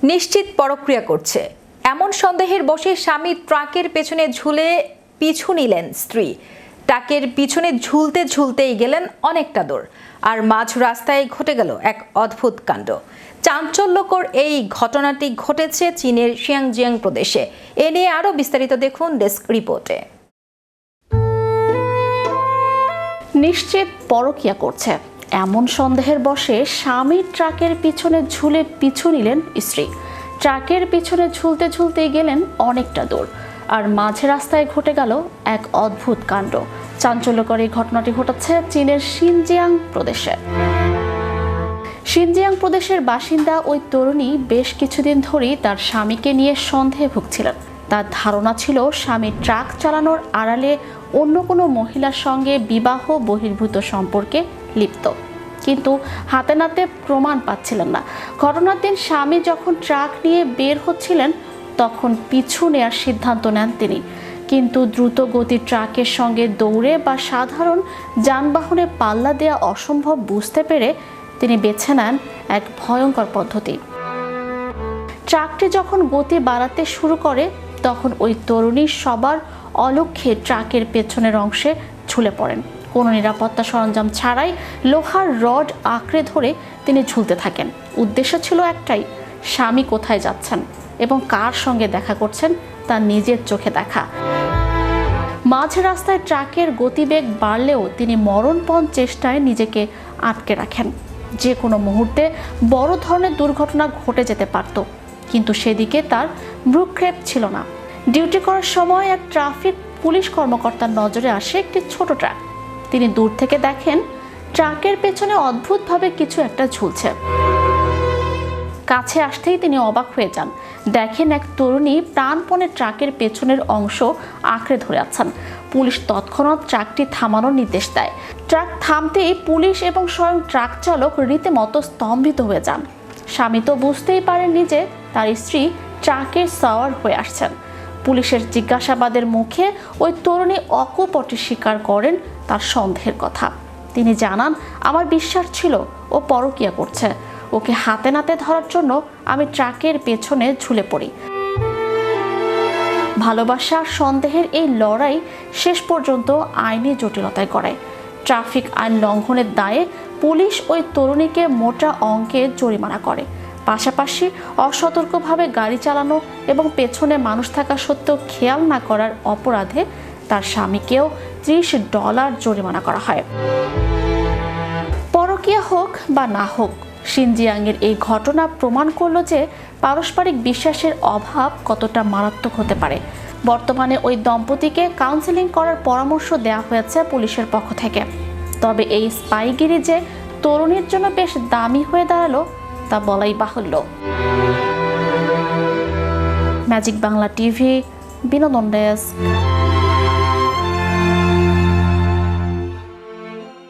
নিশ্চিত পরক্রিয়া করছে এমন সন্দেহের বশে স্বামী ট্রাকের পেছনে ঝুলে পিছু নিলেন স্ত্রী। ট্রাকের পিছনে ঝুলতে ঝুলতেই গেলেন অনেকটা দূর, আর মাঝ রাস্তায় ঘটে গেল এক অদ্ভুত কাণ্ড। চাঞ্চল্যকর এই ঘটনাটি ঘটেছে চীনের শিয়াংজিয়াং প্রদেশে। এ নিয়ে আরও বিস্তারিত দেখুন ডেস্ক রিপোর্টে। নিশ্চিত পরকীয়া করছে এমন সন্দেহের বশে স্বামী ট্রাকের পিছনে ঝুলে পিছু নিলেন স্ত্রী। ট্রাকের পিছনে ঝুলতে ঝুলতেই গেলেন অনেকটা দূর, আর মাঝে রাস্তায় ঘটে গেল এক অদ্ভুত কাণ্ড। চাঞ্চল্যকর এই ঘটনাটি ঘটেছে চীনের শিনজিয়াং প্রদেশে। শিনজিয়াং প্রদেশের বাসিন্দা ওই তরুণী বেশ কিছুদিন ধরেই তার স্বামীকে নিয়ে সন্দেহে ভুগছিলেন। তার ধারণা ছিল স্বামী ট্রাক চালানোর আড়ালে অন্য কোনো মহিলার সঙ্গে বিবাহ বহির্ভূত সম্পর্কে লিপ্ত, কিন্তু হাতে নাতে প্রমাণ পাচ্ছিলেন না। ঘটনার দিন স্বামী যখন ট্রাক নিয়ে বের হচ্ছিলেন তখন পিছু নেয়ার সিদ্ধান্ত নেন তিনি, কিন্তু দ্রুত গতির ট্রাকের সঙ্গে দৌড়ে বা সাধারণ যানবাহনে পাল্লা দেওয়া অসম্ভব বুঝতে পেরে তিনি বেছে নেন এক ভয়ঙ্কর পদ্ধতি। ট্রাকটি যখন গতি বাড়াতে শুরু করে তখন ওই তরুণী সবার অলক্ষ্যে ট্রাকের পেছনের অংশে ঝুলে পড়েন। কোনো নিরাপত্তা সরঞ্জাম ছাড়াই লোহার রড আঁকড়ে ধরে তিনি ঝুলতে থাকেন। উদ্দেশ্য ছিল একটাই, স্বামী কোথায় যাচ্ছেন এবং কার সঙ্গে দেখা করছেন তা নিজের চোখে দেখা। মাঝ রাস্তায় ট্রাকের গতিবেগ বাড়লেও তিনি মরণপণ চেষ্টায় নিজেকে আটকে রাখেন। যে কোনো মুহূর্তে বড় ধরনের দুর্ঘটনা ঘটে যেতে পারত, কিন্তু সেদিকে তার ভ্রুক্ষেপ ছিল না। ডিউটি করার সময় এক ট্রাফিক পুলিশ কর্মকর্তার নজরে আসে একটি ছোট ট্রাক। তিনি দূর থেকে দেখেন ট্রাকের পেছনে অদ্ভুতভাবে কিছু একটা ঝুলছে। কাছে আসতেই তিনি অবাক হয়ে যান। দেখেন এক তরুণী প্রাণপণে ট্রাকের পেছনের অংশ আঁকড়ে ধরে আছেন। পুলিশ তৎক্ষণাৎ ট্রাকটি থামানোর নির্দেশ দেয়। ট্রাক থামতেই পুলিশ এবং স্বয়ং ট্রাক চালক রীতিমতো স্তম্ভিত হয়ে যান। স্বামী তো বুঝতেই পারেননি যে তার স্ত্রী ট্রাকের সাওয়ার হয়ে আসছেন। পুলিশের জিজ্ঞাসাবাদের মুখে ওই তরুণী অকপটে স্বীকার করেন তার সন্দেহের কথা। তিনি জানান, আমার বিশ্বাস ছিল ও পরকীয়া করছে। ওকে হাতে নাতে ধরার জন্য আমি ট্রাকের পেছনে ঝুলে পড়ি। ভালোবাসার সন্দেহের এই লড়াই শেষ পর্যন্ত আইনি জটিলতায় গড়ায়। ট্রাফিক আইন লঙ্ঘনের দায়ে পুলিশ ওই তরুণীকে মোটা অঙ্কে জরিমানা করে। পাশাপাশি অসতর্কভাবে গাড়ি চালানো এবং পেছনে মানুষ থাকা সত্ত্বেও খেয়াল না করার অপরাধে তার স্বামীকেও $30 জরিমানা করা হয়। পরকীয়া হোক বা না হোক, শিনজিয়াংয়ের এই ঘটনা প্রমাণ করলো যে পারস্পরিক বিশ্বাসের অভাব কতটা মারাত্মক হতে পারে। বর্তমানে ওই দম্পতিকে কাউন্সেলিং করার পরামর্শ দেওয়া হয়েছে পুলিশের পক্ষ থেকে। তবে এই স্পাইগিরি যে তরুণীর জন্য বেশ দামি হয়ে দাঁড়ালো তা বলাই বাহুল্য। ম্যাজিক বাংলা টিভি, বিনোদন ডেস্ক।